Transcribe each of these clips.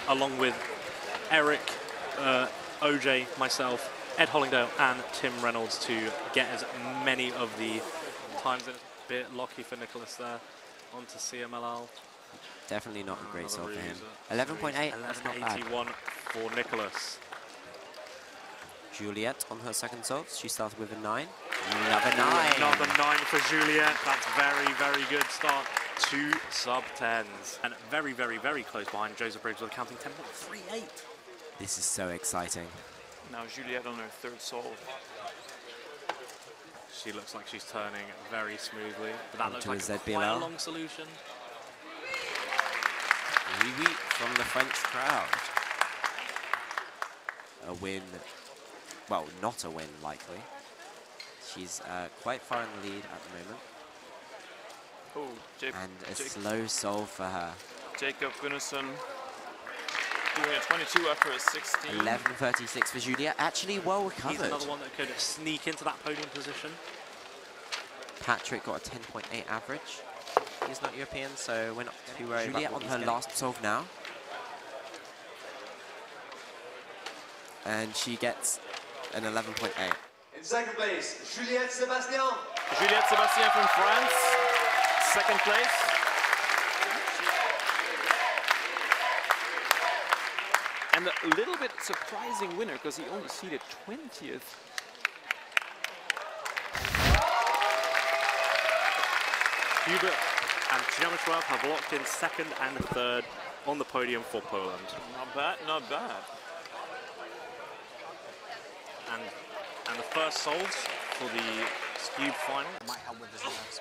along with Eric, OJ, myself, Ed Hollingdale and Tim Reynolds to get as many of the times. It's a bit lucky for Nicholas there onto CMLL. Definitely not a great solve for him. 11.8, that's not bad. 11.81 for Nicholas. Juliette on her second solve. She started with a 9. Another 9. Another 9 for Juliette. That's very, very good start. 2 sub-10s. And very, very, very close behind Joseph Briggs with a counting 10.38. This is so exciting. Now Juliette on her third solve. She looks like she's turning very smoothly. But that looks Onto like a quite a ZBLL. long solution. Rubik from the French crowd. A win. Well, not a win, likely. She's quite far in the lead at the moment. Oh, and a slow solve for her. Jacob Gunnarsson doing a 22 after a 16. 11.36 for Juliette. Actually, well recovered. He's another one that could sneak into that podium position. Patrick got a 10.8 average. He's not European, so we're not too worried. Juliette on her last solve now. And she gets an 11.8. In second place, Juliette Sébastien. Juliette Sébastien from France, second place. And a little bit surprising winner because he only seeded 20th. Hubert and Przemysław have locked in second and third on the podium for Poland. Not bad, not bad. And the first solves for the SKEWB final. Might help with his nerves.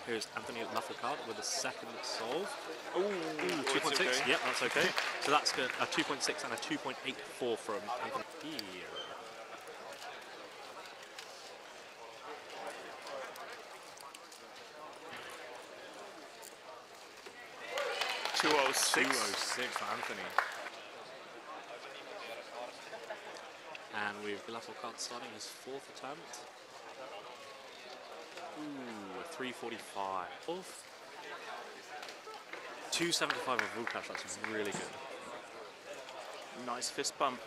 Here's Anthony Lafourcade with a second solve. Ooh, 2.6. okay. Yep, that's okay. So that's good. A 2.6 and a 2.84 from Anthony. Here. 206. 206 for Anthony. And we've Lafourcade starting his fourth attempt. Ooh, a 345. 275 of Vukash, that's really good. Nice fist bump.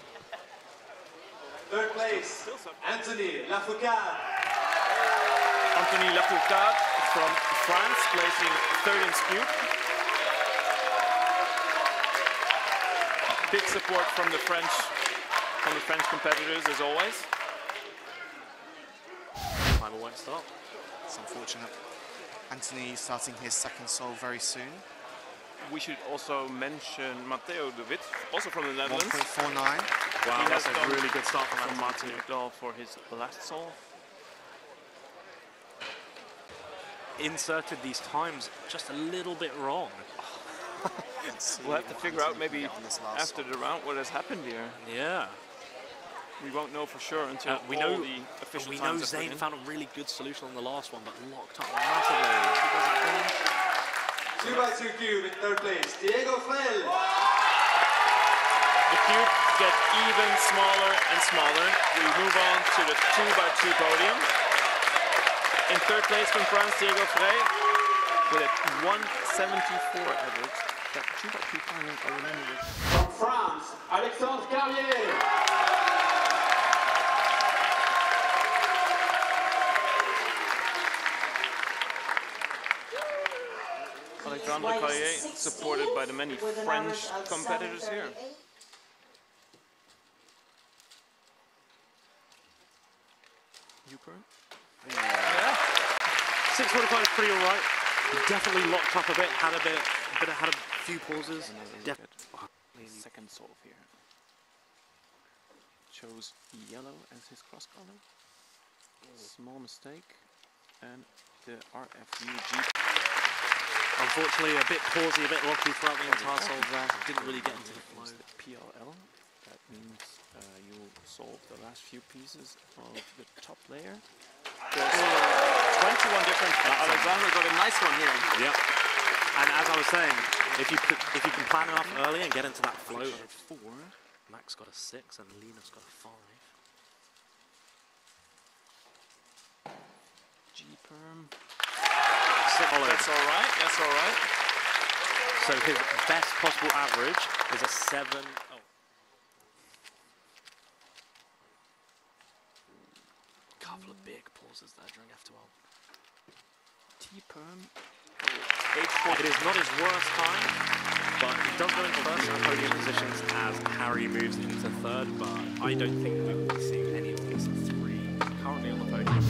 Third place, Anthony Lafourcade. Anthony Lafourcade from France, placing third in SKEWB. Big support from the French competitors as always. Final won't start. It's unfortunate. Anthony starting his second solve very soon. We should also mention Matteo de Wit, also from the Netherlands. 1.49. Wow, that's a really good start from from Matteo for his last solve. Inserted these times just a little bit wrong. We'll have to figure out maybe after the round what has happened here. Yeah. We won't know for sure until we all know the official we times know are put Zane in. found a really good solution on the last one, but locked up massively. 2x2 cube in third place, Diego Fraile. The cube gets even smaller and smaller. We move on to the 2x2 podium. In third place from France, Diego Fraile with a 174 average. That 2x2 final, I remember this. From France, Alexandre Carlier. Alexandre Carlier, supported by the many French competitors here. Yeah. 6:45 is pretty alright. Definitely locked up a bit, had a few pauses. Second solve here. Chose yellow as his cross color. Small mistake. And the RFUG. Unfortunately, a bit pausey, a bit rocky throughout the entire solve there. Didn't really get into the flow. The PLL. That means you will solve the last few pieces of the top layer. There's 21 different. Alexandre got a nice one here. Yep. And as I was saying, if you can plan enough early and get into that flow. 4. Max got a 6 and Lena's got a 5. G-perm. That's all right. That's all right. So his best possible average is a 7. Oh. Couple of big pauses there during F12. T-perm. It is not his worst time, but he does go into first and podium positions as Harry moves into third, but I don't think we will be seeing any of these three currently on the podium.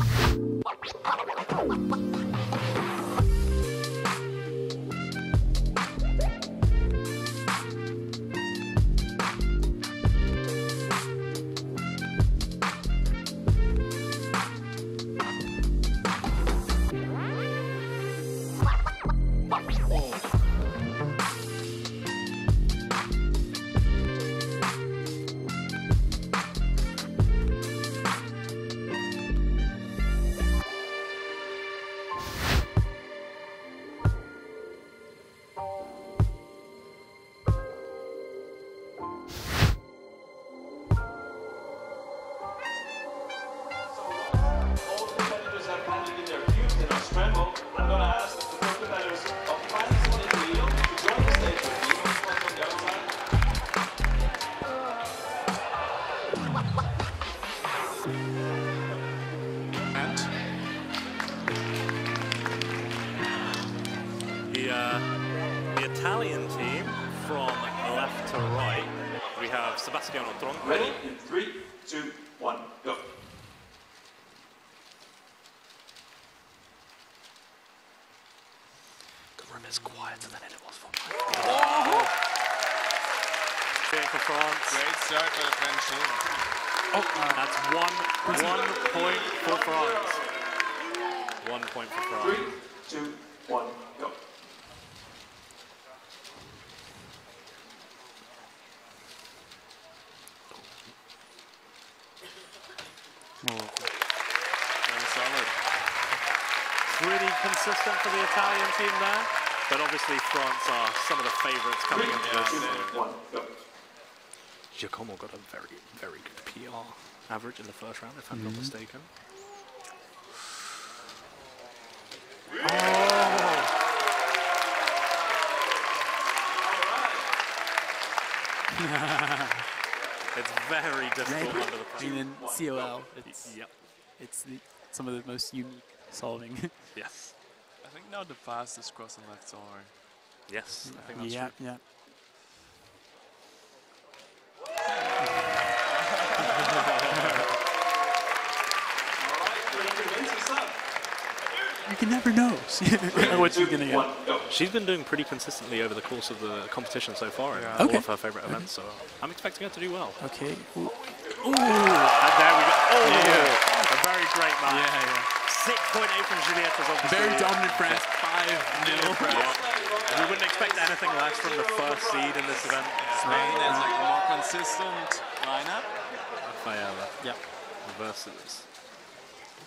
The Italian team from left to right, we have Sébastien au tronc. Ready in 3, 2, 1, go. The room is quieter than it was for me. Oh! For France. Great start by the French team. Oh, that's one point for France. 1 point for France. 3, 2, 1, go. Very solid. Pretty consistent for the Italian team there, but obviously France are some of the favourites coming in. 3, 2, 1, go. Giacomo got a very, very good PR average in the first round, if I'm not mistaken. It's very difficult under the pressure. And then COL, Yep. it's some of the most unique solving. Yes. I think now the fastest cross and left are. Yes, I think that's yeah, true. yeah. You can never know what she's gonna get. She's been doing pretty consistently over the course of the competition so far in all of her favourite events, so I'm expecting her to do well. Okay. Ooh. And there we go. Oh, Yeah. a very great match. Yeah, yeah. 6.8 from Juliette is obviously. Very dominant France. 5-0 France. We wouldn't expect anything less from the first seed in this event. Spain has like a more consistent lineup. Fraile Yeah. versus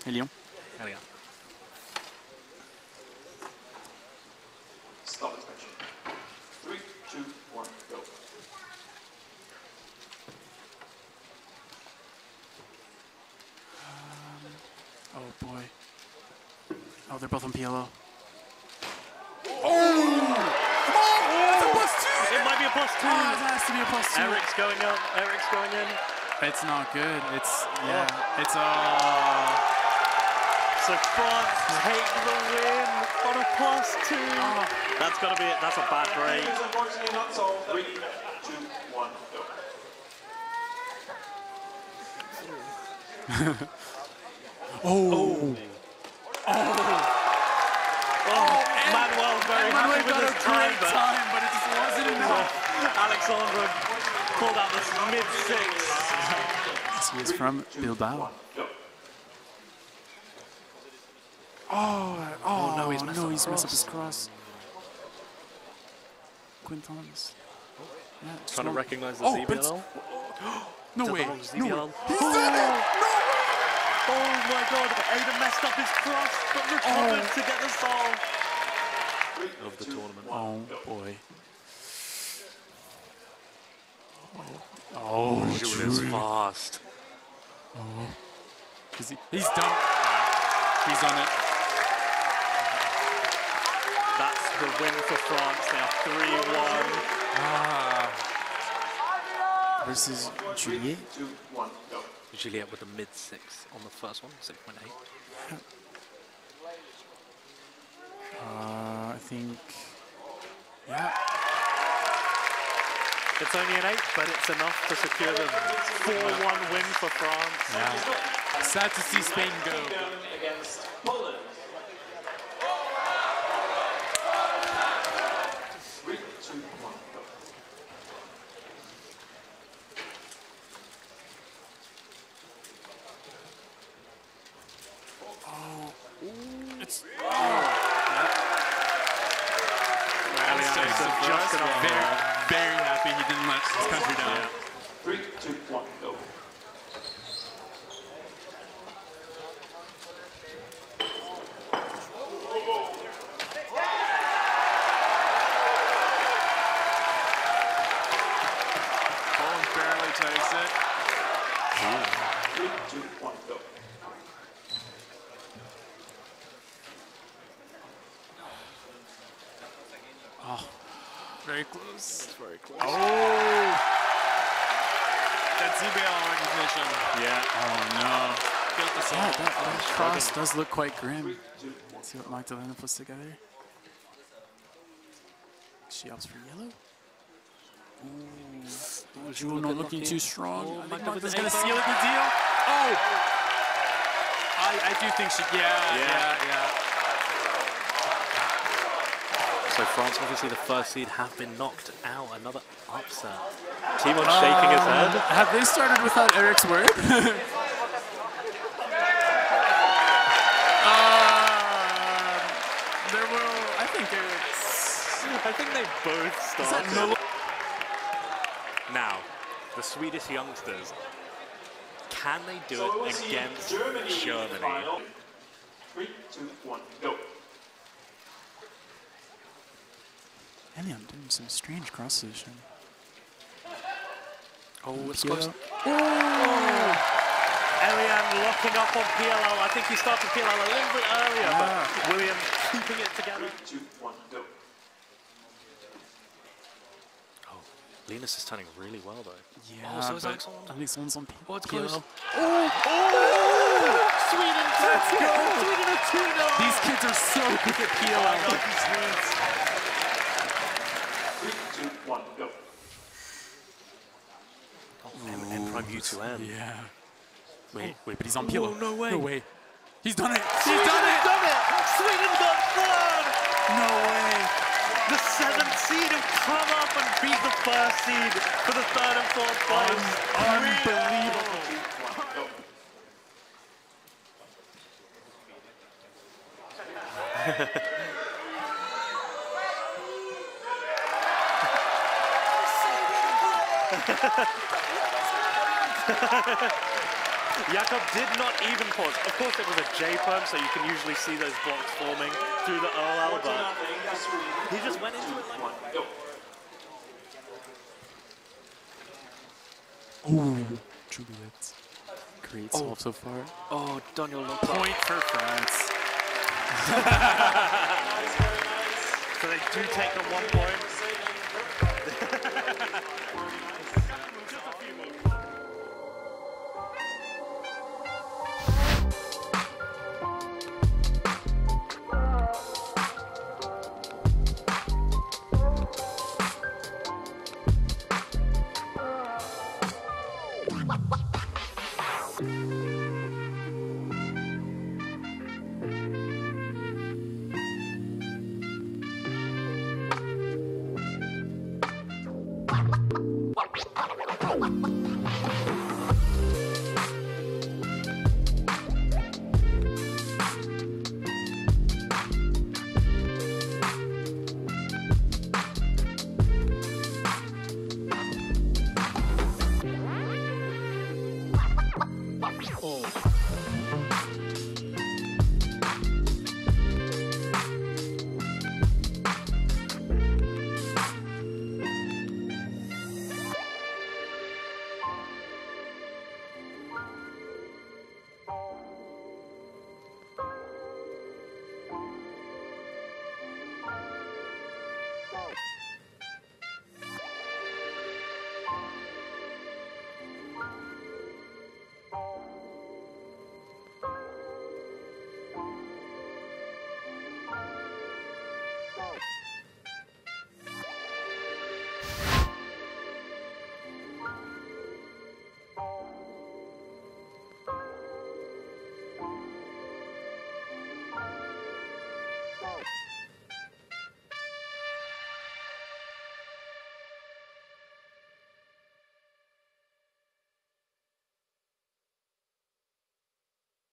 Lyon. Carlier. Stop inspection. 3, 2, 1, go. Oh boy. Oh, they're both on PLO. It might be a +2. Oh, it has to be a +2. Eric's going up. Eric's going in. It's not good. It's It's So France take the win on a +2. That's gotta be it. That's a bad break. It is unfortunately not solved. 3, 2, 1, go. Manuel very happy with his time, but it just wasn't enough. Alexandre pulled out this mid-6. He is from Bilbao. Oh no, he's messed up his cross. Quintons. Yeah, Trying to recognize the but ZBL. no way. No way. He did it! Oh my god, Aiden messed up his cross, but recovered to get the solve of the tournament. Oh boy. Oh, Juliette's fast. He's done. He's done it. That's the win for France. They are 3-1. Versus Juliette. 2, 1, go. Juliette with the mid-6 on the first one, 6.8. I think, yeah. It's only an 8, but it's enough to secure the 4-1 win for France. Yeah. Sad to see Spain go. Against Poland. 3, 2, 1, go. It's very happy he didn't let his country down. 3, 2, 1, go. Poland barely takes it. 3, 2, 1, go. Very close. Very close. Oh! That's CBL recognition. Yeah. Oh no. Get the Yeah, song. that cross does look quite grim. Let's see what Magdalena puts together. She opts for yellow. Ooh. Jewel not looking too strong. Oh, I think Magda with Magda's the gonna ace seal the deal. Oh! I do think she, yeah. So France, obviously the first seed, have been knocked out. Another upset. Timon shaking his head. Have they started without Eric's word? There will, I think Eric's. I think they both started. Now, the Swedish youngsters, can they do So we'll it see against Germany. Germany? Final. 3, 2, 1, go. Elian doing some strange cross position. Oh, it's Kilo. close. Elian locking up on PLL. I think he started PLL a little bit earlier, but William keeping it together. 3, 2, 1, go. Oh, Linus is turning really well though. Yeah, Oh, so is but Alexandre. Alexandre's on Oh, it's PLL. close. Oh! Sweden! Let's go! Sweden are 2-0! These kids are so good at PLL. 3, 2, 1, go. And Prime U2M. Yeah. Wait, but he's on PLL. no way. No way. He's done it. He's done it! Sweden got third! No way. The 7th seed have come up and beat the first seed for the 3rd and 4th place. Unbelievable. 1, go. Jakob did not even pause. Of course it was a J-perm, so you can usually see those blocks forming through the OL, but he just went into it like... 1, go. Ooh, Juliette. Great solve so far. Oh, Daniel locked Point for France. So they do take the 1 point. go.